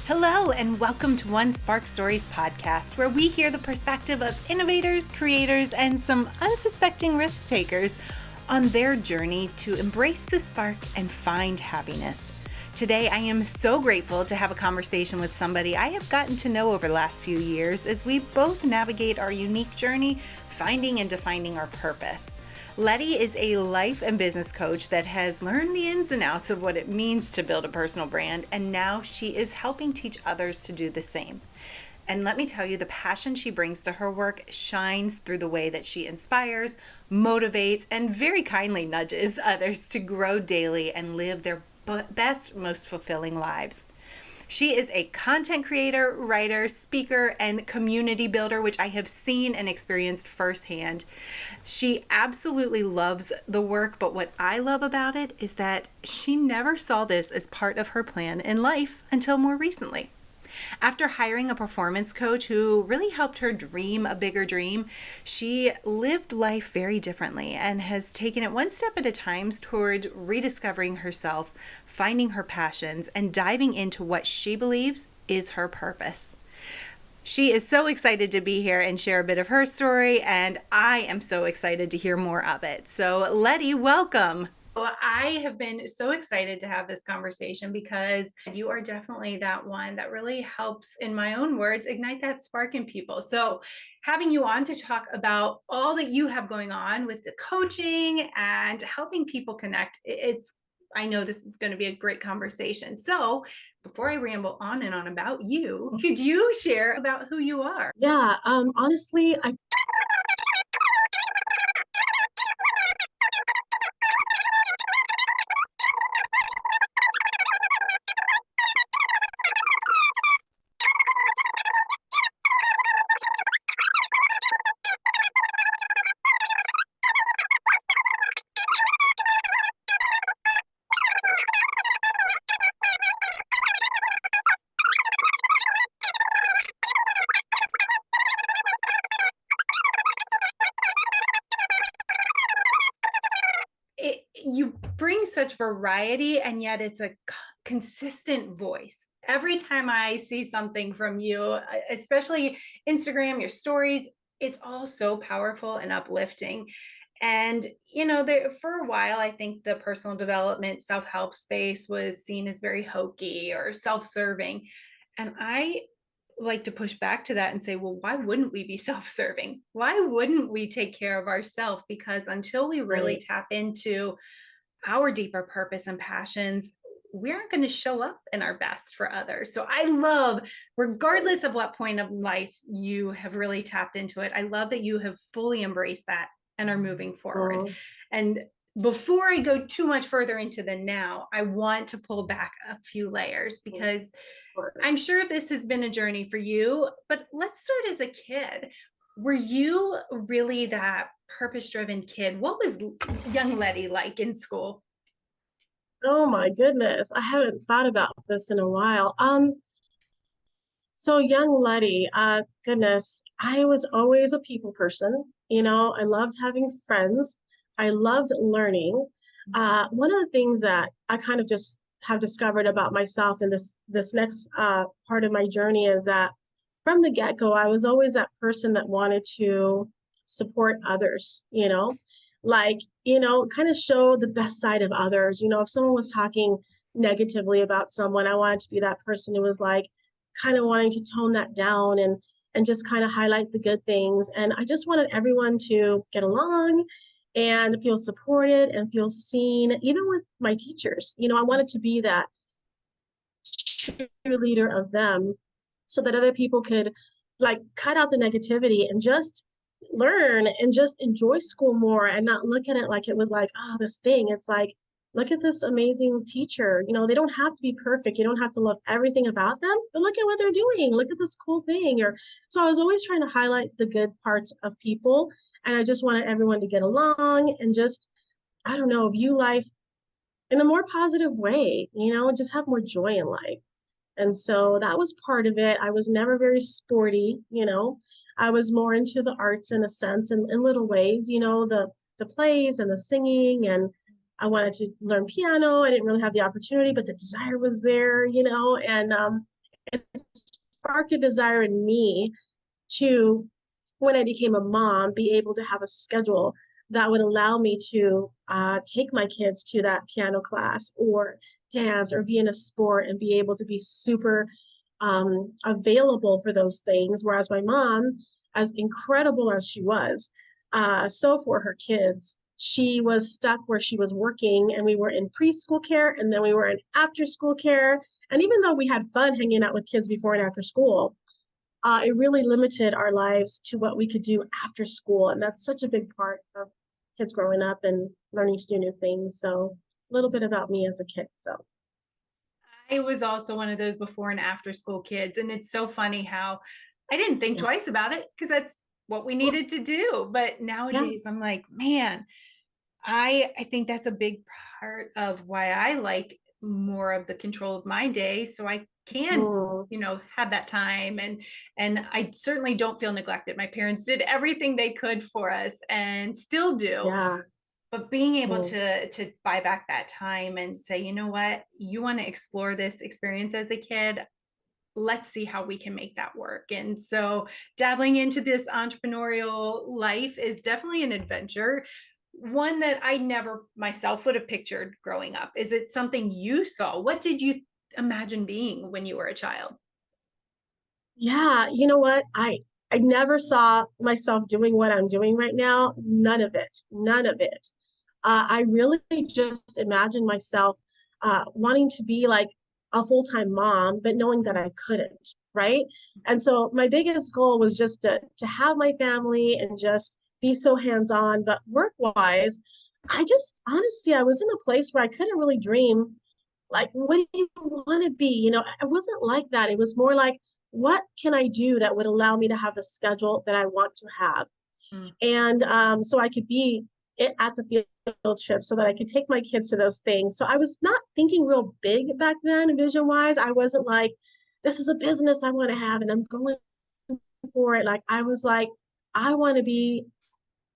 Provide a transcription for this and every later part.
Hello, and welcome to One Spark Stories podcast, where we hear the perspective of innovators, creators, and some unsuspecting risk takers on their journey to embrace the spark and find happiness. Today, I am so grateful to have a conversation with somebody I have gotten to know over the last few years as we both navigate our unique journey, finding and defining our purpose. Letty is a life and business coach that has learned the ins and outs of what it means to build a personal brand, and now she is helping teach others to do the same. And let me tell you, the passion she brings to her work shines through the way that she inspires, motivates, and very kindly nudges others to grow daily and live their best, most fulfilling lives. She is a content creator, writer, speaker, and community builder, which I have seen and experienced firsthand. She absolutely loves the work, but what I love about it is that she never saw this as part of her plan in life until more recently. After hiring a performance coach who really helped her dream a bigger dream, she lived life very differently and has taken it one step at a time toward rediscovering herself, finding her passions, and diving into what she believes is her purpose. She is so excited to be here and share a bit of her story, and I am so excited to hear more of it. So, Letty, welcome. Well, I have been so excited to have this conversation because you are definitely that one that really helps, in my own words, ignite that spark in people. So having you on to talk about all that you have going on with the coaching and helping people connect, I know this is going to be a great conversation. So before I ramble on and on about you, could you share about who you are? Yeah, honestly, I You bring such variety, and yet it's a consistent voice. Every time I see something from you, especially Instagram, your stories, it's all so powerful and uplifting. And, for a while, I think the personal development, self help space was seen as very hokey or self serving. And I like to push back to that and say, well, why wouldn't we be self serving? Why wouldn't we take care of ourselves? Because until we really right. tap into our deeper purpose and passions, we aren't going to show up in our best for others. So I love, regardless of what point of life you have really tapped into it, I love that you have fully embraced that and are moving forward. Oh, And before I go too much further into the now, I want to pull back a few layers of because I'm course. sure this has been a journey for you, but let's start as a kid. Were you really that purpose driven kid? What was young Letty like in school? Oh my goodness, I haven't thought about this in a while. So young Letty, goodness, I was always a people person. I loved having friends. I loved learning. One of the things that I kind of just have discovered about myself in this next part of my journey is that from the get-go, I was always that person that wanted to support others, like, kind of show the best side of others. If someone was talking negatively about someone, I wanted to be that person who was like, kind of wanting to tone that down and just kind of highlight the good things. And I just wanted everyone to get along and feel supported and feel seen, even with my teachers. I wanted to be that cheerleader of them so that other people could like cut out the negativity and just learn and just enjoy school more and not look at it like it was like, oh, this thing. It's like, look at this amazing teacher. They don't have to be perfect. You don't have to love everything about them, but look at what they're doing. Look at this cool thing. Or so I was always trying to highlight the good parts of people. And I just wanted everyone to get along and just, I don't know, view life in a more positive way, just have more joy in life. And so that was part of it. I was never very sporty, you know. I was more into the arts in a sense, in little ways, you know, the plays and the singing, and I wanted to learn piano. I didn't really have the opportunity, but the desire was there, you know, and it sparked a desire in me to, when I became a mom, be able to have a schedule that would allow me to take my kids to that piano class or dance or be in a sport and be able to be super available for those things. Whereas my mom, as incredible as she was, so for her kids, she was stuck where she was working, and we were in preschool care, and then we were in after school care. And even though we had fun hanging out with kids before and after school, it really limited our lives to what we could do after school. And that's such a big part of kids growing up and learning to do new things. So a little bit about me as a kid. So I was also one of those before and after school kids. And it's so funny how I didn't think yeah, twice about it because that's what we needed to do. But yeah. nowadays I'm like, man, I think that's a big part of why I like more of the control of my day so I can, Mm, have that time, and I certainly don't feel neglected. My parents did everything they could for us and still do. yeah. But being able Mm, to buy back that time and say, you know what, you want to explore this experience as a kid, let's see how we can make that work. And so dabbling into this entrepreneurial life is definitely an adventure, one that I never myself would have pictured growing up. Is it something you saw? What did you imagine being when you were a child? yeah. You know what? I never saw myself doing what I'm doing right now. None of it. None of it. I really just imagined myself wanting to be like a full-time mom, but knowing that I couldn't, right? And so my biggest goal was just to have my family and just be so hands-on. But work-wise, I just honestly, I was in a place where I couldn't really dream like, what do you want to be? You know, it wasn't like that. It was more like, what can I do that would allow me to have the schedule that I want to have? Mm. And so I could be at the field trip so that I could take my kids to those things. So I was not thinking real big back then, vision wise. I wasn't like, this is a business I want to have and I'm going for it. Like, I was like, I want to be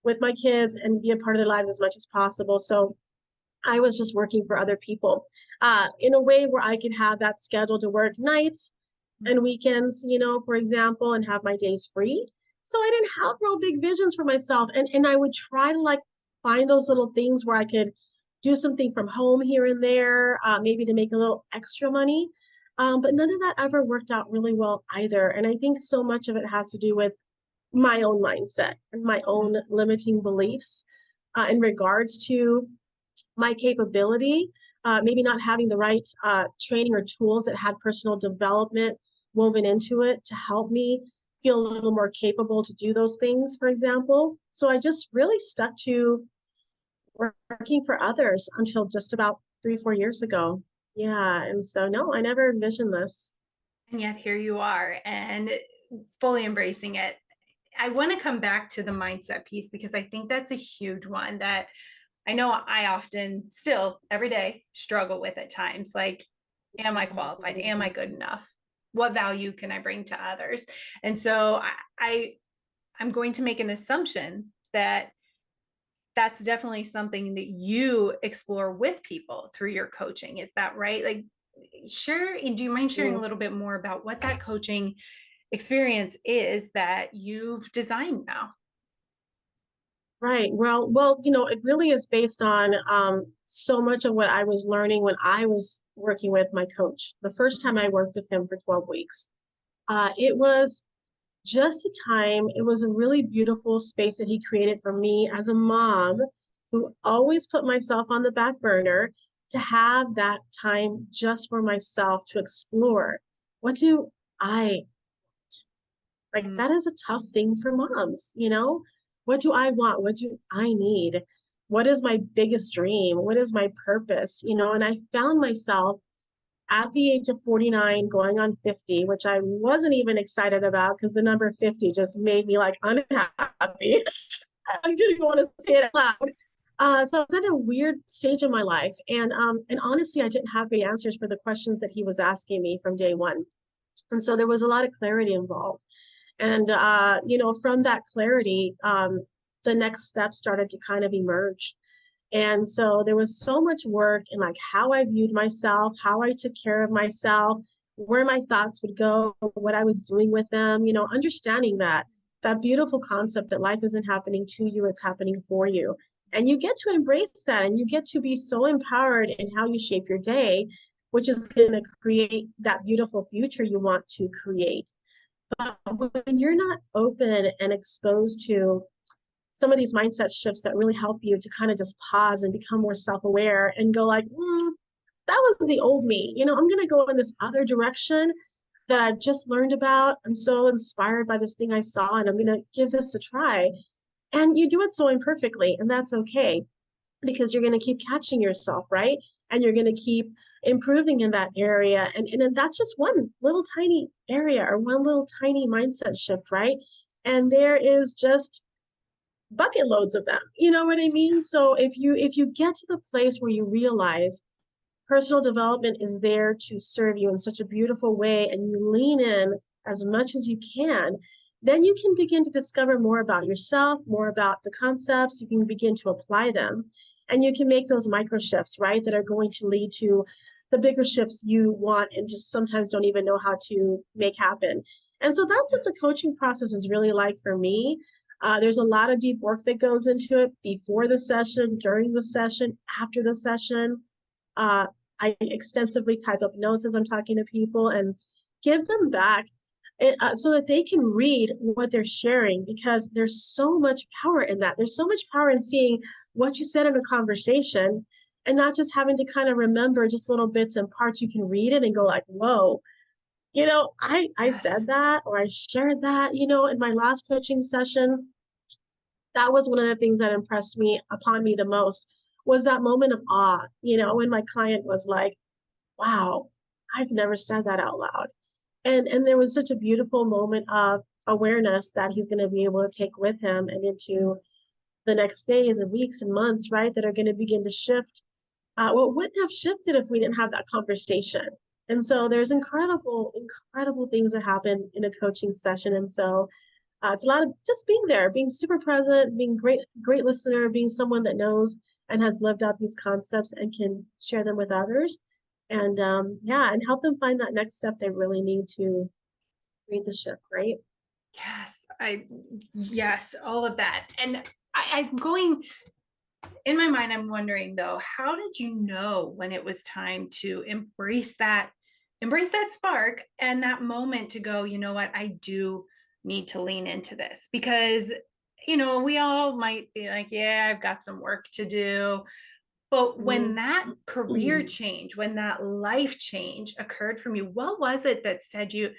with my kids and be a part of their lives as much as possible. So I was just working for other people in a way where I could have that schedule to work nights and weekends, you know, for example, and have my days free. So I didn't have real big visions for myself. And I would try to like find those little things where I could do something from home here and there, maybe to make a little extra money. But none of that ever worked out really well either. And I think so much of it has to do with my own mindset and my own limiting beliefs in regards to my capability, maybe not having the right training or tools that had personal development woven into it to help me feel a little more capable to do those things, for example. So I just really stuck to working for others until just about 3, 4 years ago. Yeah. And so, no, I never envisioned this. And yet here you are and fully embracing it. I want to come back to the mindset piece because I think that's a huge one that I know I often still every day struggle with at times. Like, am I qualified? Am I good enough? What value can I bring to others? And so I'm going to make an assumption that that's definitely something that you explore with people through your coaching. Is that right? Like, sure. Do you mind sharing a Mm. little bit more about what that coaching experience is that you've designed now? Right. Well, you know, it really is based on so much of what I was learning when I was working with my coach. The first time I worked with him for 12 weeks, it was just a time, it was a really beautiful space that he created for me as a mom who always put myself on the back burner to have that time just for myself to explore. What do I like? Mm. That is a tough thing for moms, you know? What do I want? What do I need? What is my biggest dream? What is my purpose? You know, and I found myself at the age of 49 going on 50, which I wasn't even excited about because the number 50 just made me like unhappy. I didn't want to say it out loud. So I was at a weird stage in my life, and honestly, I didn't have the answers for the questions that he was asking me from day one. And so there was a lot of clarity involved. And from that clarity, the next steps started to kind of emerge. And so there was so much work in like how I viewed myself, how I took care of myself, where my thoughts would go, what I was doing with them, understanding that beautiful concept that life isn't happening to you, it's happening for you. And you get to embrace that and you get to be so empowered in how you shape your day, which is going to create that beautiful future you want to create. But when you're not open and exposed to some of these mindset shifts that really help you to kind of just pause and become more self-aware and go like, that was the old me. I'm going to go in this other direction that I've just learned about. I'm so inspired by this thing I saw, and I'm going to give this a try. And you do it so imperfectly, and that's okay because you're going to keep catching yourself, right? And you're going to keep improving in that area. And that's just one little tiny area or one little tiny mindset shift, right? And there is just bucket loads of them. You know what I mean? So if you get to the place where you realize personal development is there to serve you in such a beautiful way and you lean in as much as you can, then you can begin to discover more about yourself, more about the concepts. You can begin to apply them and you can make those micro shifts, right? That are going to lead to the bigger shifts you want and just sometimes don't even know how to make happen. And so that's what the coaching process is really like for me. There's a lot of deep work that goes into it before the session, during the session, after the session. Uh, I extensively type up notes as I'm talking to people and give them back so that they can read what they're sharing because there's so much power in that. There's so much power in seeing what you said in a conversation and not just having to kind of remember just little bits and parts. You can read it and go like, whoa, I Yes. said that or I shared that, in my last coaching session. That was one of the things that impressed me upon me the most was that moment of awe, when my client was like, wow, I've never said that out loud. And there was such a beautiful moment of awareness that he's going to be able to take with him and into the next days and weeks and months, right, that are going to begin to shift what wouldn't have shifted if we didn't have that conversation. And so there's incredible, incredible things that happen in a coaching session. And so it's a lot of just being there, being super present, being great listener, being someone that knows and has lived out these concepts and can share them with others. And yeah, and help them find that next step they really need to create the shift, right? Yes, all of that. And I'm going in my mind, I'm wondering though, how did you know when it was time to embrace that spark and that moment to go, you know what, I do need to lean into this because we all might be like, yeah, I've got some work to do. But when that career Mm. change, when that life change occurred for me, what was it that said you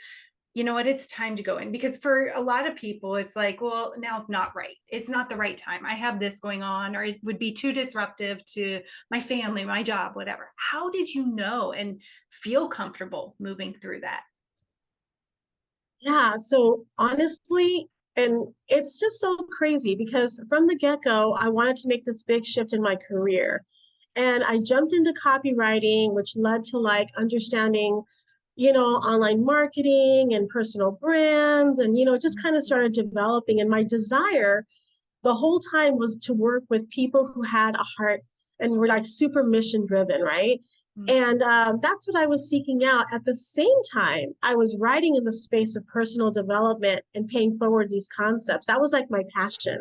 know what, it's time to go in? Because for a lot of people, it's like, well, now's not right. It's not the right time. I have this going on, or it would be too disruptive to my family, my job, whatever. How did you know and feel comfortable moving through that? Yeah, so honestly, and it's just so crazy because from the get-go, I wanted to make this big shift in my career. And I jumped into copywriting, which led to like understanding, online marketing and personal brands, and, just kind of started developing. And my desire the whole time was to work with people who had a heart and were like super mission driven, right? And that's what I was seeking out. At the same time, I was writing in the space of personal development and paying forward these concepts. That was like my passion.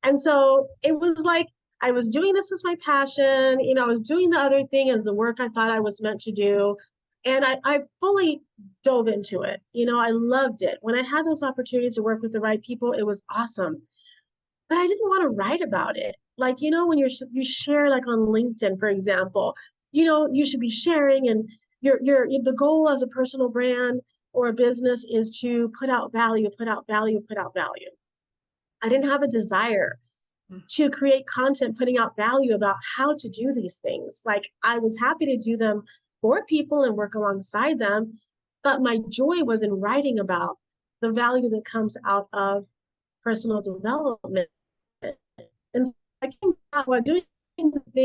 And so it was like I was doing this as my passion. I was doing the other thing as the work I thought I was meant to do. And I fully dove into it. I loved it. When I had those opportunities to work with the right people, it was awesome, but I didn't want to write about it. Like, when you share like on LinkedIn, for example, you should be sharing and the goal as a personal brand or a business is to put out value, put out value, put out value. I didn't have a desire to create content putting out value about how to do these things. Like I was happy to do them for people and work alongside them, but my joy was in writing about the value that comes out of personal development. And so I came out while doing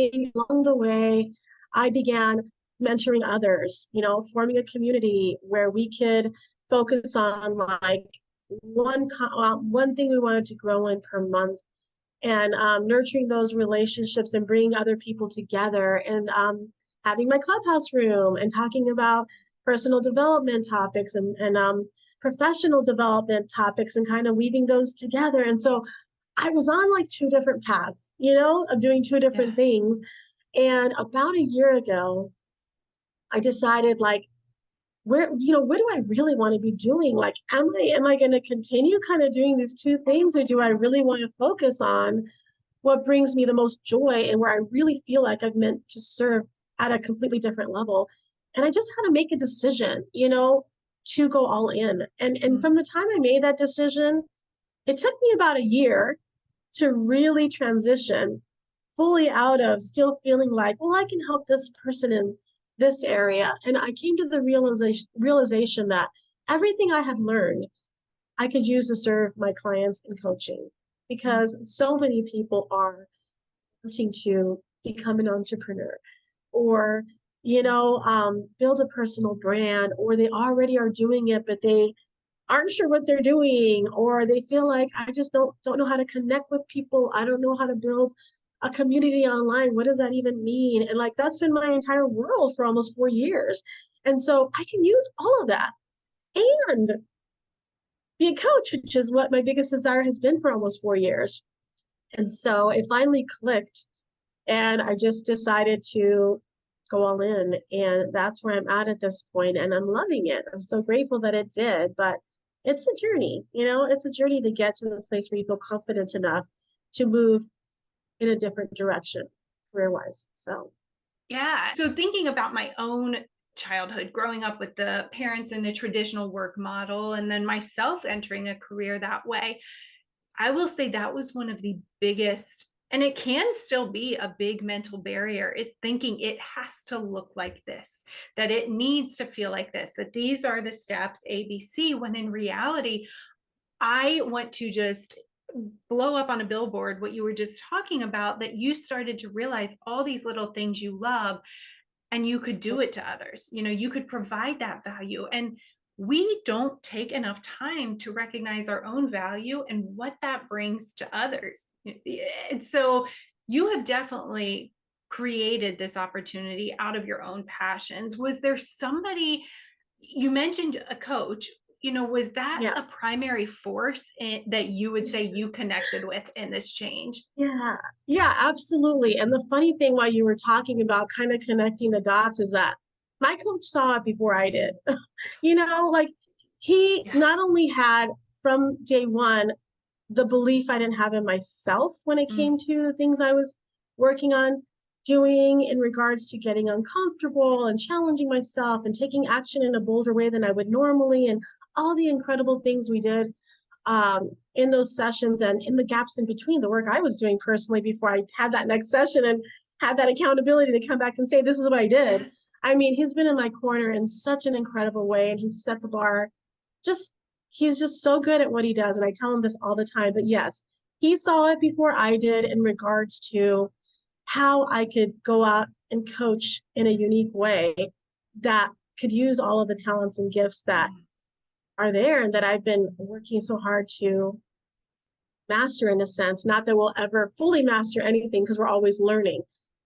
everything along the way, I began mentoring others, forming a community where we could focus on like one thing we wanted to grow in per month, and nurturing those relationships and bringing other people together, and having my clubhouse room and talking about personal development topics and professional development topics and kind of weaving those together. And so I was on like two different paths, of doing two different things. And about a year ago, I decided like, what do I really want to be doing? Like, am I going to continue kind of doing these two things, or do I really want to focus on what brings me the most joy and where I really feel like I've meant to serve at a completely different level? And I just had to make a decision, to go all in. And from the time I made that decision, it took me about a year to really transition fully out of still feeling like, well, I can help this person in this area. And I came to the realization that everything I had learned, I could use to serve my clients in coaching, because so many people are wanting to become an entrepreneur, or, build a personal brand, or they already are doing it, but they aren't sure what they're doing, or they feel like I just don't know how to connect with people. I don't know how to build a community online. What does that even mean? And like, that's been my entire world for almost 4 years. And so I can use all of that and be a coach, which is what my biggest desire has been for almost 4 years. And so it finally clicked, and I just decided to go all in. And that's where I'm at this point, and I'm loving it. I'm so grateful that it did, but it's a journey, it's a journey to get to the place where you feel confident enough to move in a different direction career-wise. So Yeah. So thinking about my own childhood, growing up with the parents in the traditional work model, and then myself entering a career that way, I will say that was one of the biggest, and it can still be a big mental barrier, is thinking it has to look like this, that it needs to feel like this, that these are the steps ABC, when in reality, I want to just blow up on a billboard what you were just talking about, that you started to realize all these little things you love, and you could do it to others. You could provide that value. And we don't take enough time to recognize our own value and what that brings to others. And so you have definitely created this opportunity out of your own passions. Was there somebody, you mentioned a coach, was that yeah. a primary force that you would say you connected with in this change? Yeah, absolutely. And the funny thing while you were talking about kind of connecting the dots is that my coach saw it before I did. Like, he not only had from day one the belief I didn't have in myself when it came to the things I was working on doing in regards to getting uncomfortable and challenging myself and taking action in a bolder way than I would normally, and all the incredible things we did in those sessions, and in the gaps in between, the work I was doing personally before I had that next session and had that accountability to come back and say, this is what I did. Yes. I mean, he's been in my corner in such an incredible way, and he's set the bar. He's just so good at what he does. And I tell him this all the time, but yes, he saw it before I did in regards to how I could go out and coach in a unique way that could use all of the talents and gifts that are there and that I've been working so hard to master, in a sense. Not that we'll ever fully master anything, because we're always learning,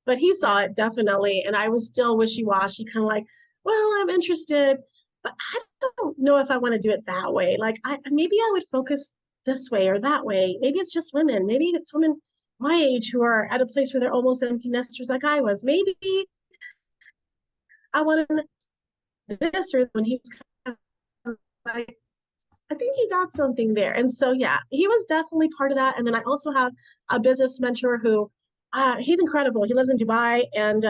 but he saw it definitely. And I was still wishy-washy, kind of like, well, I'm interested, but I don't know if I want to do it that way. Like, maybe I would focus this way or that way. Maybe it's just women. Maybe it's women my age who are at a place where they're almost empty nesters like I was. Maybe I want this, or when he was kind of like, I think he got something there. And so, yeah, he was definitely part of that. And then I also have a business mentor who, he's incredible. He lives in Dubai, and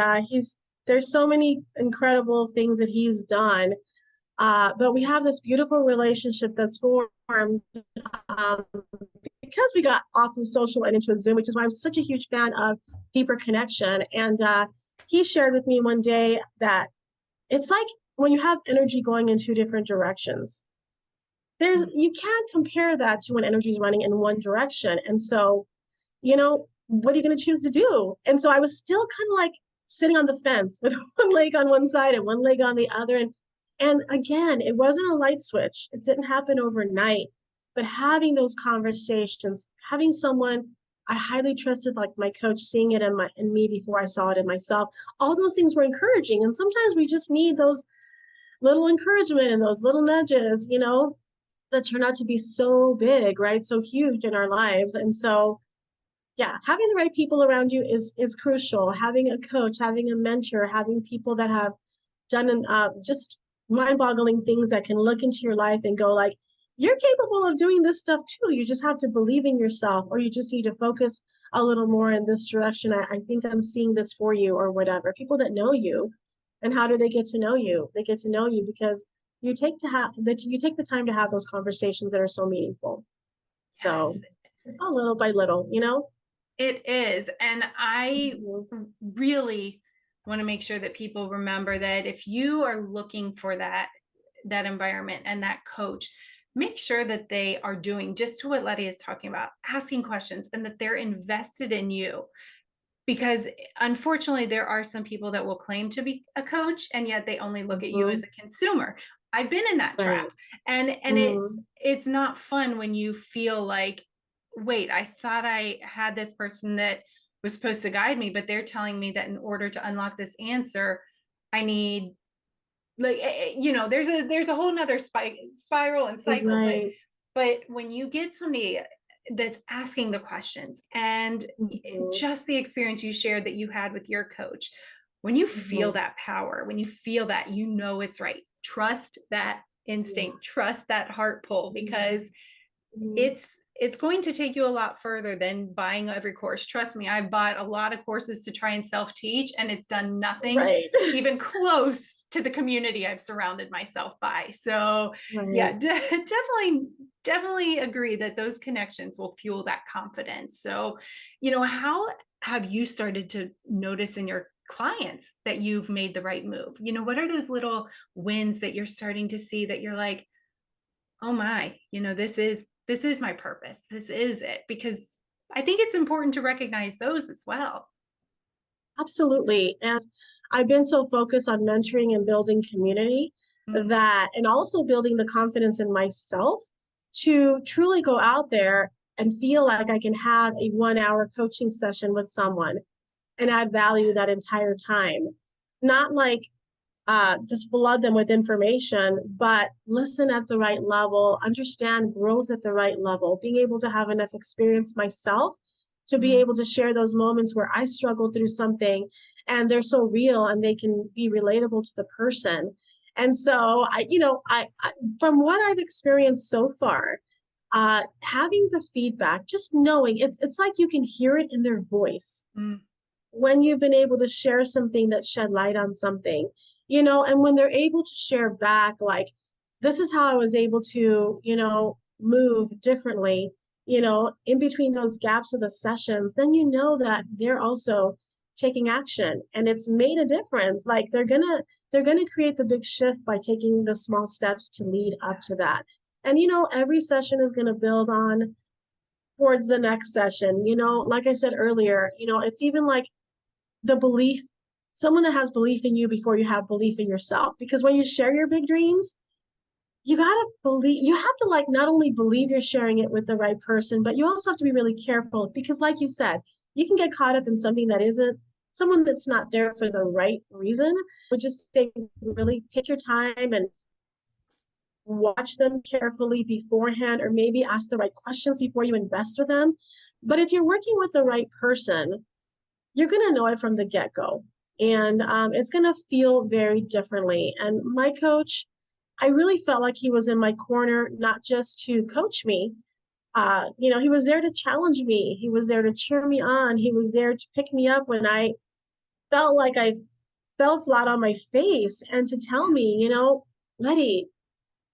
there's so many incredible things that he's done. But we have this beautiful relationship that's formed because we got off of social and into a Zoom, which is why I'm such a huge fan of deeper connection. And he shared with me one day that it's like when you have energy going in two different directions, you can't compare that to when energy is running in one direction. And so, what are you going to choose to do? And so I was still kind of like sitting on the fence with one leg on one side and one leg on the other. And again, it wasn't a light switch. It didn't happen overnight, but having those conversations, having someone I highly trusted, like my coach, seeing it in me before I saw it in myself, all those things were encouraging. And sometimes we just need those little encouragement and those little nudges, that turn out to be so big, right? So huge in our lives. And so yeah, having the right people around you is crucial. Having a coach, having a mentor, having people that have done just mind-boggling things that can look into your life and go like, you're capable of doing this stuff too. You just have to believe in yourself, or you just need to focus a little more in this direction. I think I'm seeing this for you, or whatever. People that know you, and how do they get to know you? They get to know you because you take the time to have those conversations that are so meaningful. So Yes, it's all little by little. it is. And I Mhm. really want to make sure that people remember that if you are looking for that environment and that coach, make sure that they are doing just to what Letty is talking about, asking questions, and that they're invested in you. Because unfortunately, there are some people that will claim to be a coach and yet they only look at you as Mhm. a consumer. I've been in that trap. Right. And Mhm. it's not fun when you feel like, wait, I thought I had this person that was supposed to guide me, but they're telling me that in order to unlock this answer, I need, like, there's a whole nother spiral and cycle. Right. But when you get somebody that's asking the questions, and Mhm. just the experience you shared that you had with your coach, when you feel Mhm. that power, when you feel that, it's right. Trust that Yeah. instinct, trust that heart pull, Mhm. because Mhm. it's going to take you a lot further than buying every course. Trust me, I've bought a lot of courses to try and self-teach, and it's done nothing Right. even close to the community I've surrounded myself by. So yeah, Right. definitely agree that those connections will fuel that confidence. So, how have you started to notice in your clients that you've made the right move? What are those little wins that you're starting to see that you're like, oh my, this is my purpose. This is it. Because I think it's important to recognize those as well. Absolutely. And I've been so focused on mentoring and building community Mm, and also building the confidence in myself to truly go out there and feel like I can have a 1 hour coaching session with someone and add value that entire time. Not like just flood them with information, but listen at the right level, understand growth at the right level, being able to have enough experience myself to be mm, able to share those moments where I struggle through something and they're so real and they can be relatable to the person. And so I from what I've experienced so far, having the feedback, just knowing it's like you can hear it in their voice mm. when you've been able to share something that shed light on something, and when they're able to share back, like, this is how I was able to, move differently, in between those gaps of the sessions, then you know that they're also taking action and it's made a difference. Like they're gonna create the big shift by taking the small steps to lead up to Yes. that. And every session is gonna build on towards the next session. Like I said earlier, it's even like the belief, someone that has belief in you before you have belief in yourself. Because when you share your big dreams, you gotta believe, you have to like not only believe you're sharing it with the right person, but you also have to be really careful because, like you said, you can get caught up in something that isn't someone that's not there for the right reason. But just really take your time and watch them carefully beforehand, or maybe ask the right questions before you invest with them. But if you're working with the right person, you're going to know it from the get-go, and it's going to feel very differently. And my coach, I really felt like he was in my corner, not just to coach me. He was there to challenge me, he was there to cheer me on, he was there to pick me up when I felt like I fell flat on my face, and to tell me, Letty,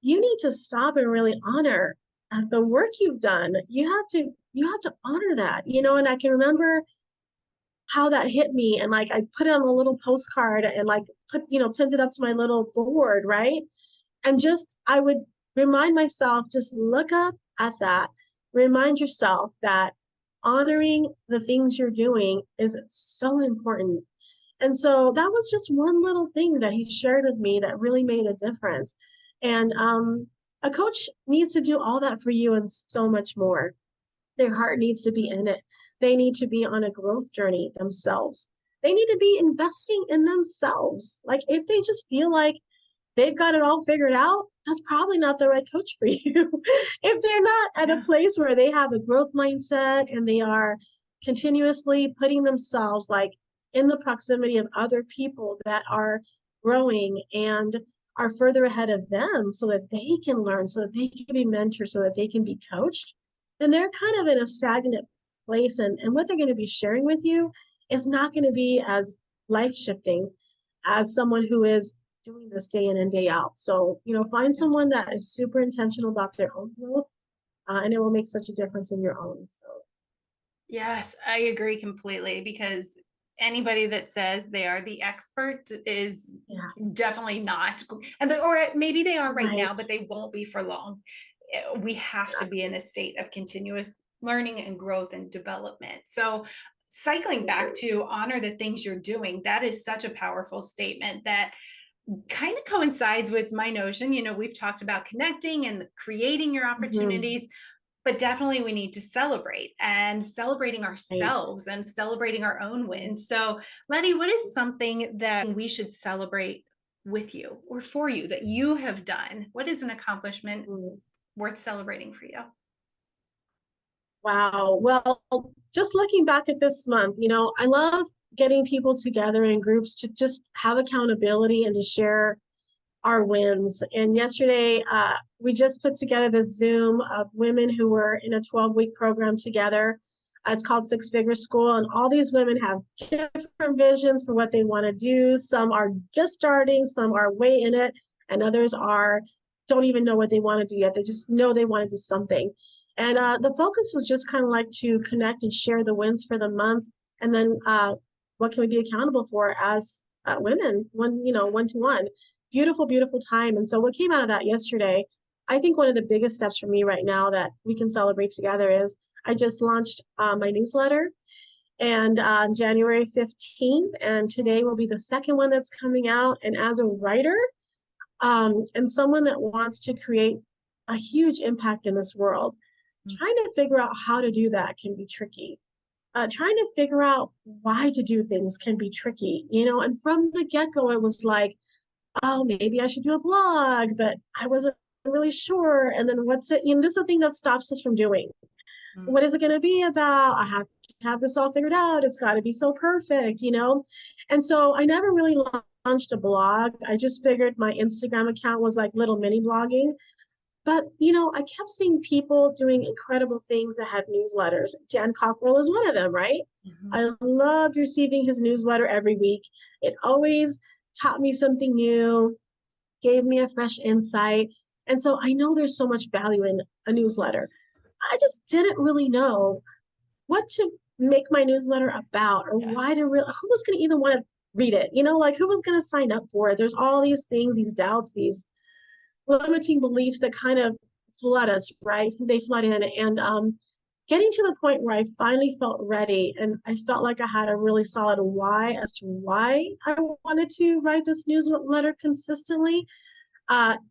you need to stop and really honor the work you've done. You have to honor that, and I can remember how that hit me, and like I put it on a little postcard and like pinned it up to my little board, right? And just I would remind myself, just look up at that, remind yourself that honoring the things you're doing is so important. And so that was just one little thing that he shared with me that really made a difference. And a coach needs to do all that for you and so much more. Their heart needs to be in it. They need to be on a growth journey themselves. They need to be investing in themselves. Like if they just feel like they've got it all figured out, that's probably not the right coach for you. If they're not at a place where they have a growth mindset and they are continuously putting themselves like in the proximity of other people that are growing and are further ahead of them so that they can learn, so that they can be mentored, so that they can be coached, then they're kind of in a stagnant place. And what they're going to be sharing with you is not going to be as life shifting as someone who is doing this day in and day out. So, find someone that is super intentional about their own growth, and it will make such a difference in your own. So, Yes, I agree completely because anybody that says they are the expert is yeah, definitely not. Or maybe they are right now, right. but they won't be for long. We have to be in a state of continuous learning and growth and development. So, cycling back to honor the things you're doing, that is such a powerful statement that kind of coincides with my notion. We've talked about connecting and creating your Mm-hmm. opportunities, but definitely we need to celebrate and celebrating Right. ourselves and celebrating our own wins. So, Letty, what is something that we should celebrate with you or for you that you have done? What is an accomplishment Mm. worth celebrating for you? Wow. Well, just looking back at this month, I love getting people together in groups to just have accountability and to share our wins. And yesterday, we just put together the Zoom of women who were in a 12-week program together. It's called Six Figure School. And all these women have different visions for what they want to do. Some are just starting, some are way in it, and others don't even know what they want to do yet. They just know they want to do something. And the focus was just kind of like to connect and share the wins for the month. And then what can we be accountable for as women, one to one. Beautiful, beautiful time. And so what came out of that yesterday, I think one of the biggest steps for me right now that we can celebrate together is I just launched my newsletter and on January 15th, and today will be the second one that's coming out. And as a writer, and someone that wants to create a huge impact in this world, trying to figure out how to do that can be tricky. Trying to figure out why to do things can be tricky, and from the get-go, it was like, oh, maybe I should do a blog, but I wasn't really sure. And then what's it, this is the thing that stops us from doing. What is it going to be about? I have to have this all figured out. It's got to be so perfect. And so I never really launched a blog. I just figured my Instagram account was like little mini blogging. But, I kept seeing people doing incredible things that had newsletters. Dan Cockrell is one of them, right? Mm-hmm. I loved receiving his newsletter every week. It always taught me something new, gave me a fresh insight. And so I know there's so much value in a newsletter. I just didn't really know what to make my newsletter about or Yeah. who was going to even want to read it, like who was going to sign up for it. There's all these things, these doubts, these limiting beliefs that kind of flood us, right? They flood in. And getting to the point where I finally felt ready and I felt like I had a really solid why as to why I wanted to write this newsletter consistently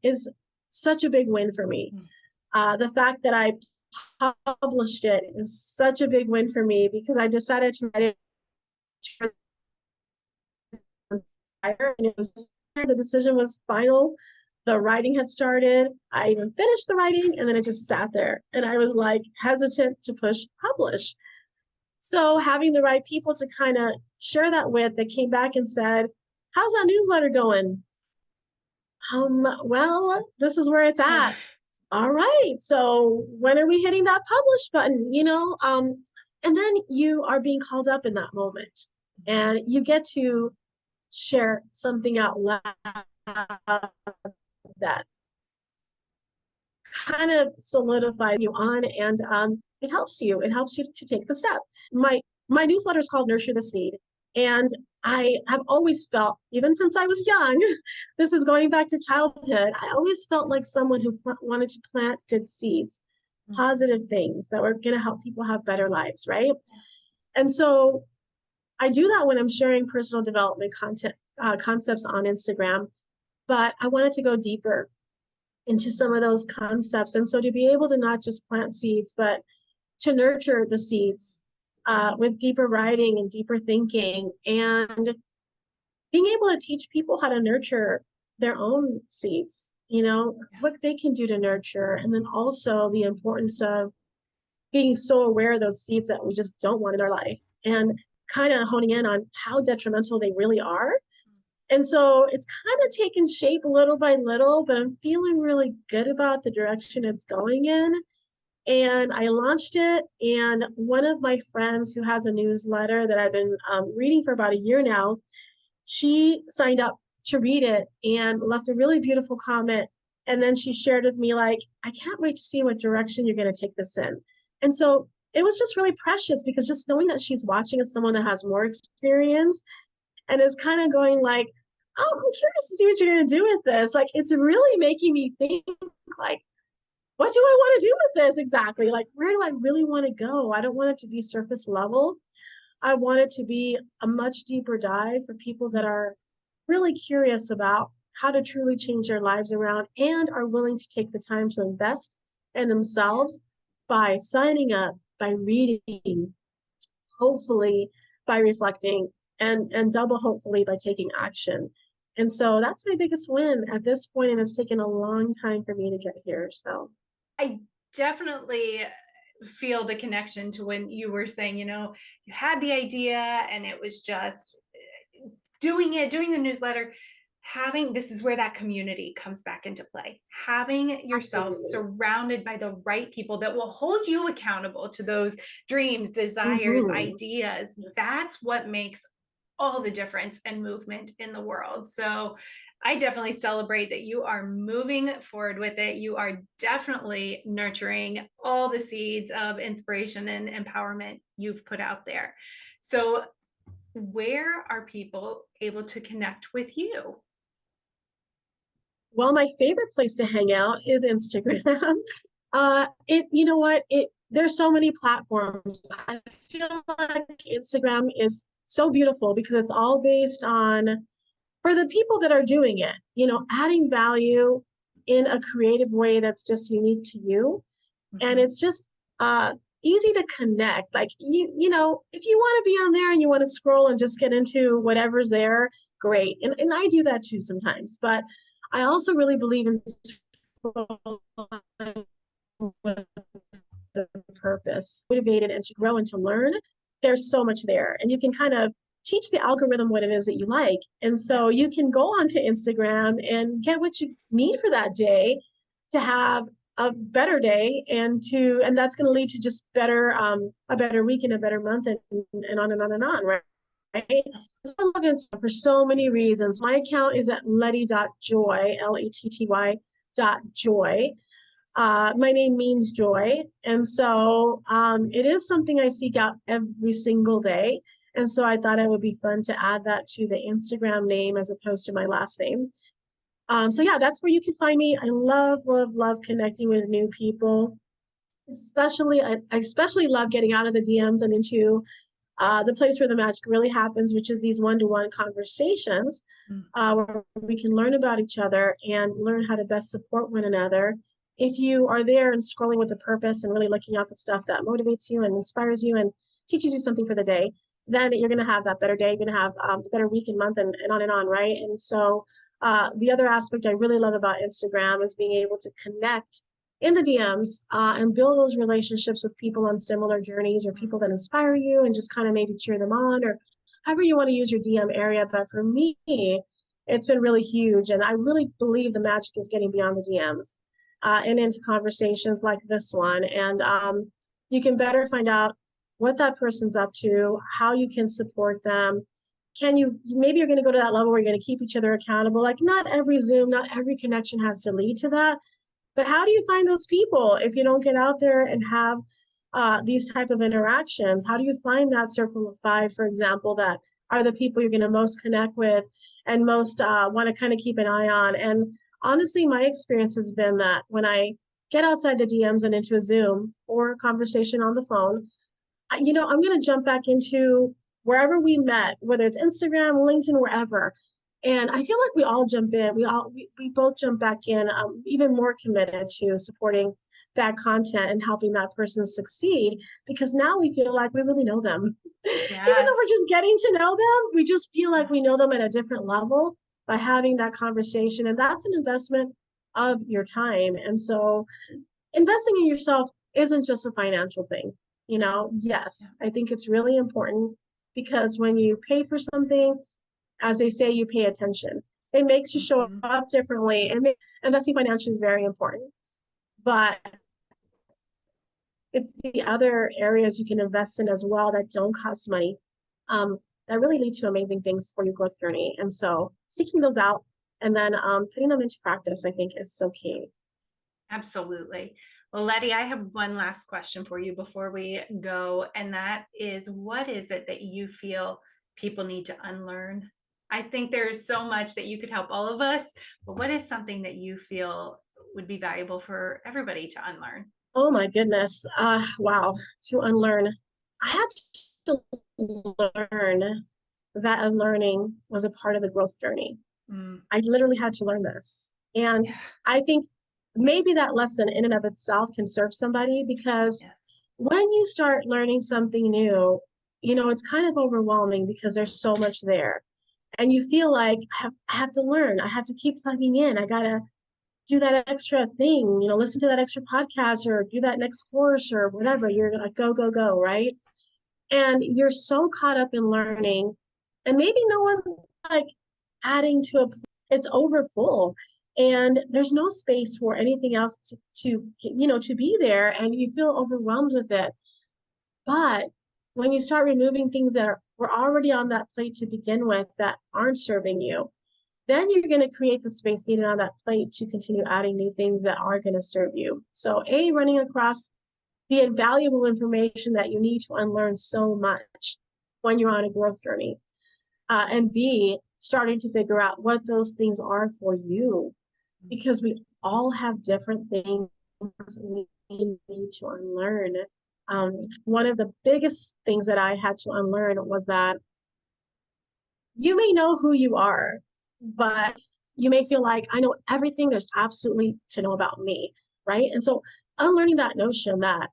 is such a big win for me. The fact that I published it is such a big win for me because I decided to write it for and it was the decision was final. The writing had started. I even finished the writing and then it just sat there. And I was like hesitant to push publish. So having the right people to kind of share that with, they came back and said, how's that newsletter going? Well, this is where it's at. All right. So when are we hitting that publish button? And then you are being called up in that moment and you get to share something out loud that kind of solidifies you on and it helps you to take the step. My newsletter is called Nurture the Seed, and I have always felt, even since I was young, this is going back to childhood, I always felt like someone who wanted to plant good seeds. positive things that were going to help people have better lives, right? And so I do that when I'm sharing personal development content concepts on Instagram, but I wanted to go deeper into some of those concepts. And so to be able to not just plant seeds, but to nurture the seeds with deeper writing and deeper thinking, and being able to teach people how to nurture their own seeds, what they can do to nurture. And then also the importance of being so aware of those seeds that we just don't want in our life, and kind of honing in on how detrimental they really are. And so it's kind of taken shape little by little, but I'm feeling really good about the direction it's going in. And I launched it, and one of my friends who has a newsletter that I've been reading for about a year now, she signed up to read it and left a really beautiful comment. And then she shared with me, like, I can't wait to see what direction you're going to take this in. And so it was just really precious, because just knowing that she's watching as someone that has more experience and is kind of going like, oh, I'm curious to see what you're going to do with this. Like, it's really making me think, like, what do I want to do with this exactly? Like, where do I really want to go? I don't want it to be surface level. I want it to be a much deeper dive for people that are really curious about how to truly change their lives around and are willing to take the time to invest in themselves by signing up, by reading, hopefully by reflecting, and double hopefully by taking action. And so that's my biggest win at this point, and it's taken a long time for me to get here. So I definitely feel the connection to when you were saying, you had the idea and it was just doing the newsletter. This is where that community comes back into play. Having yourself surrounded by the right people that will hold you accountable to those dreams, desires, ideas. Yes. That's what makes all the difference and movement in the world. So I definitely celebrate that you are moving forward with it. You are definitely nurturing all the seeds of inspiration and empowerment you've put out there. So where are people able to connect with you? Well, my favorite place to hang out is Instagram. You know what? There's so many platforms. I feel like Instagram is so beautiful because it's all based on, for the people that are doing it, adding value in a creative way that's just unique to you. And it's just easy to connect. Like, if you want to be on there and you want to scroll and just get into whatever's there, great. And I do that too sometimes. But I also really believe in the purpose, motivated and to grow and to learn. There's so much there. And you can kind of teach the algorithm what it is that you like. And so you can go onto Instagram and get what you need for that day to have a better day, and that's going to lead to just a better week and a better month, and on and on and on, right? So I love Instagram for so many reasons. My account is at letty.joy, Letty.joy. My name means joy. And so it is something I seek out every single day. And so I thought it would be fun to add that to the Instagram name as opposed to my last name. So yeah, that's where you can find me. I love, love, love connecting with new people. I especially love getting out of the DMs and into the place where the magic really happens, which is these one-to-one conversations where we can learn about each other and learn how to best support one another. If you are there and scrolling with a purpose and really looking at the stuff that motivates you and inspires you and teaches you something for the day, then you're going to have that better day. You're going to have a better week and month and on, right? And so the other aspect I really love about Instagram is being able to connect in the DMs and build those relationships with people on similar journeys, or people that inspire you, and just kind of maybe cheer them on, or however you want to use your DM area. But for me, it's been really huge. And I really believe the magic is getting beyond the DMs and into conversations like this one. And you can better find out what that person's up to, how you can support them. Maybe you're going to go to that level where you're going to keep each other accountable. Like, not every Zoom, not every connection has to lead to that. But how do you find those people if you don't get out there and have these type of interactions? How do you find that circle of 5, for example, that are the people you're going to most connect with and most want to kind of keep an eye on? And honestly, my experience has been that when I get outside the DMs and into a Zoom or a conversation on the phone, I'm going to jump back into wherever we met, whether it's Instagram, LinkedIn, wherever. And I feel like we all jump in. We both jump back in, even more committed to supporting that content and helping that person succeed, because now we feel like we really know them. Even though we're Yes. just getting to know them, we just feel like we know them at a different level by having that conversation. And that's an investment of your time. And so investing in yourself isn't just a financial thing. Yeah. Yes, I think it's really important because when you pay for something, as they say, you pay attention. It makes you show Mhm. up differently. And investing financially is very important. But it's the other areas you can invest in as well that don't cost money, um, that really lead to amazing things for your growth journey. And so seeking those out and then putting them into practice, I think, is so key. Absolutely. Well, Letty, I have one last question for you before we go, and that is, what is it that you feel people need to unlearn? I think there's so much that you could help all of us, but what is something that you feel would be valuable for everybody to unlearn? Oh my goodness. Wow. To unlearn. I had to learn that unlearning was a part of the growth journey. Mm, I literally had to learn this. And yeah. I think maybe that lesson in and of itself can serve somebody, because Yes. when you start learning something new, it's kind of overwhelming because there's so much there. And you feel like I have to learn. I have to keep plugging in. I got to do that extra thing, listen to that extra podcast or do that next course or whatever. Yes. You're like, go, go, go, right? And you're so caught up in learning, and maybe no one like adding to it's over full, and there's no space for anything else to be there, and you feel overwhelmed with it. But when you start removing things that were already on that plate to begin with that aren't serving you, then you're going to create the space needed on that plate to continue adding new things that are going to serve you. So, A, Yes. running across the invaluable information that you need to unlearn so much when you're on a growth journey. And B, starting to figure out what those things are for you, because we all have different things we need to unlearn. One of the biggest things that I had to unlearn was that you may know who you are, but you may feel like I know everything there's absolutely to know about me, right? And so unlearning that notion that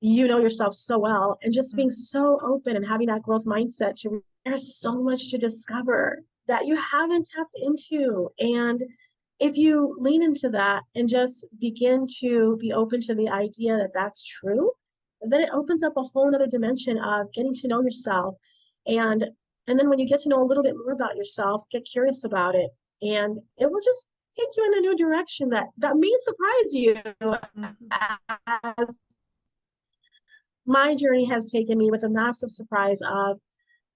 you know yourself so well, and just being Mm, so open and having that growth mindset to there's so much to discover that you haven't tapped into. And if you lean into that and just begin to be open to the idea that that's true, then it opens up a whole other dimension of getting to know yourself. and and then when you get to know a little bit more about yourself, get curious about it, and it will just take you in a new direction that may surprise you, mhm. as my journey has taken me, with a massive surprise of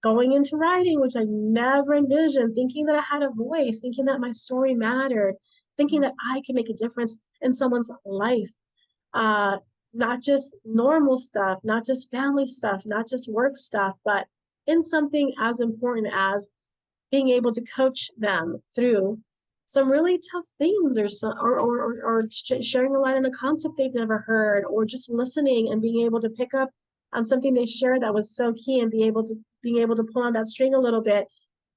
going into writing, which I never envisioned, thinking that I had a voice, thinking that my story mattered, thinking Mm, that I could make a difference in someone's life. Uh, Not just normal stuff, not just family stuff, not just work stuff, but in something as important as being able to coach them through some really tough things, or sharing a light on a concept they've never heard, or just listening and being able to pick up on something they shared that was so key, and being able to pull on that string a little bit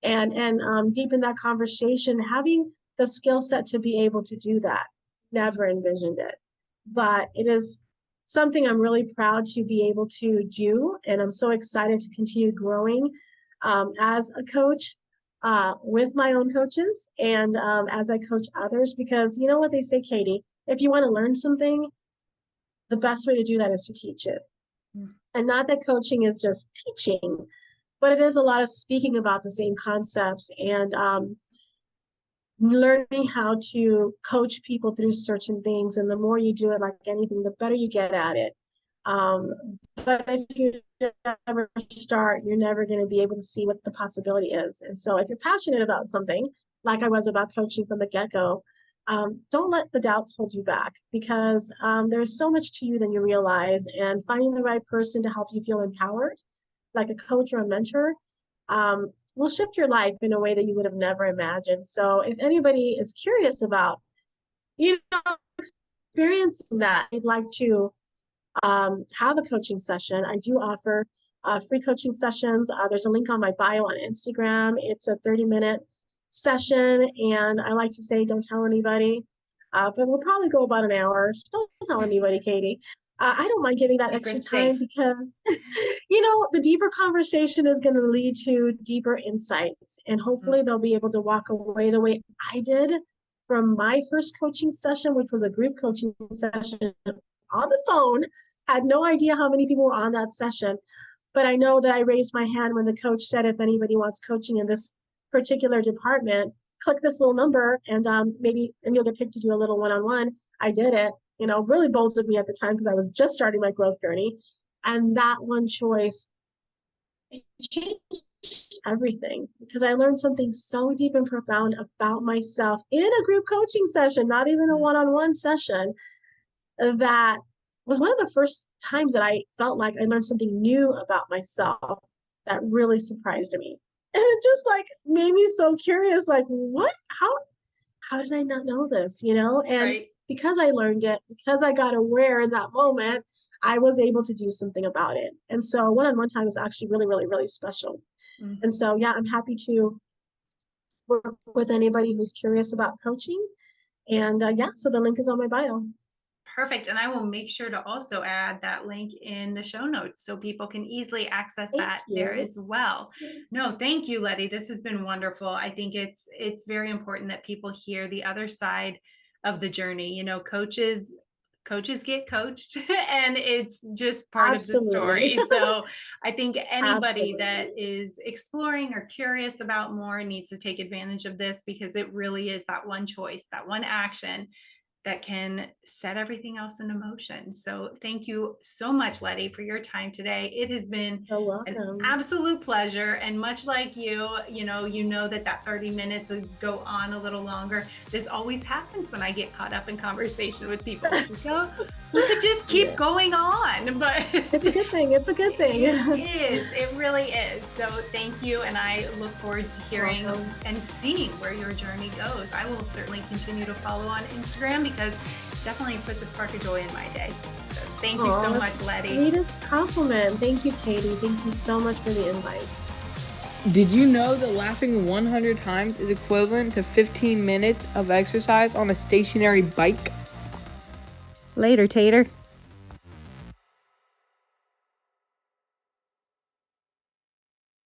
and deepen that conversation. Having the skill set to be able to do that, never envisioned it, but it is something I'm really proud to be able to do, and I'm so excited to continue growing as a coach, with my own coaches, and as I coach others, because you know what they say, Katie, if you want to learn something, the best way to do that is to teach it. mm. And not that coaching is just teaching, but it is a lot of speaking about the same concepts, and learning how to coach people through certain things. And the more you do it, like anything, the better you get at it. Um, but if you never start, you're never going to be able to see what the possibility is. And so if you're passionate about something, like I was about coaching from the get-go, don't let the doubts hold you back, because there's so much to you than you realize. And finding the right person to help you feel empowered, like a coach or a mentor, will shift your life in a way that you would have never imagined. So if anybody is curious about, you know, experiencing that, I'd like to have a coaching session. I do offer free coaching sessions. There's a link on my bio on Instagram. It's a 30-minute session, and I like to say, don't tell anybody. But we'll probably go about an hour. So don't tell anybody, Katie. I don't mind giving that extra time because, the deeper conversation is going to lead to deeper insights, and hopefully they'll be able to walk away the way I did from my first coaching session, which was a group coaching session on the phone. Had no idea how many people were on that session, but I know that I raised my hand when the coach said, if anybody wants coaching in this particular department, click this little number and you'll get picked to do a little one-on-one. I did it, really bold of me at the time because I was just starting my growth journey. And that one choice changed everything because I learned something so deep and profound about myself in a group coaching session, not even a one-on-one session, that was one of the first times that I felt like I learned something new about myself that really surprised me. And it just made me so curious, what, how did I not know this, And Right. because I learned it, because I got aware in that moment, I was able to do something about it. And so one-on-one time is actually really, really, really special. Mm-hmm. And so, yeah, I'm happy to work with anybody who's curious about coaching. And so the link is on my bio. Perfect. And I will make sure to also add that link in the show notes so people can easily access that there as well. No, thank you, Letty. This has been wonderful. I think it's very important that people hear the other side of the journey. Coaches get coached and it's just part Absolutely. of the story. So I think anybody that is exploring or curious about more needs to take advantage of this because it really is that one choice, that one action that can set everything else into motion. So thank you so much, Letty, for your time today. It has been an absolute pleasure. And much like you know that 30 minutes will go on a little longer. This always happens when I get caught up in conversation with people. We could just keep going on, but it's a good thing. It's a good thing. It is. It really is. So thank you. And I look forward to hearing and seeing where your journey goes. I will certainly continue to follow on Instagram because it definitely puts a spark of joy in my day. So thank you so much, Letty. Sweetest compliment. Thank you, Katie. Thank you so much for the invite. Did you know that laughing 100 times is equivalent to 15 minutes of exercise on a stationary bike? Later, Tater.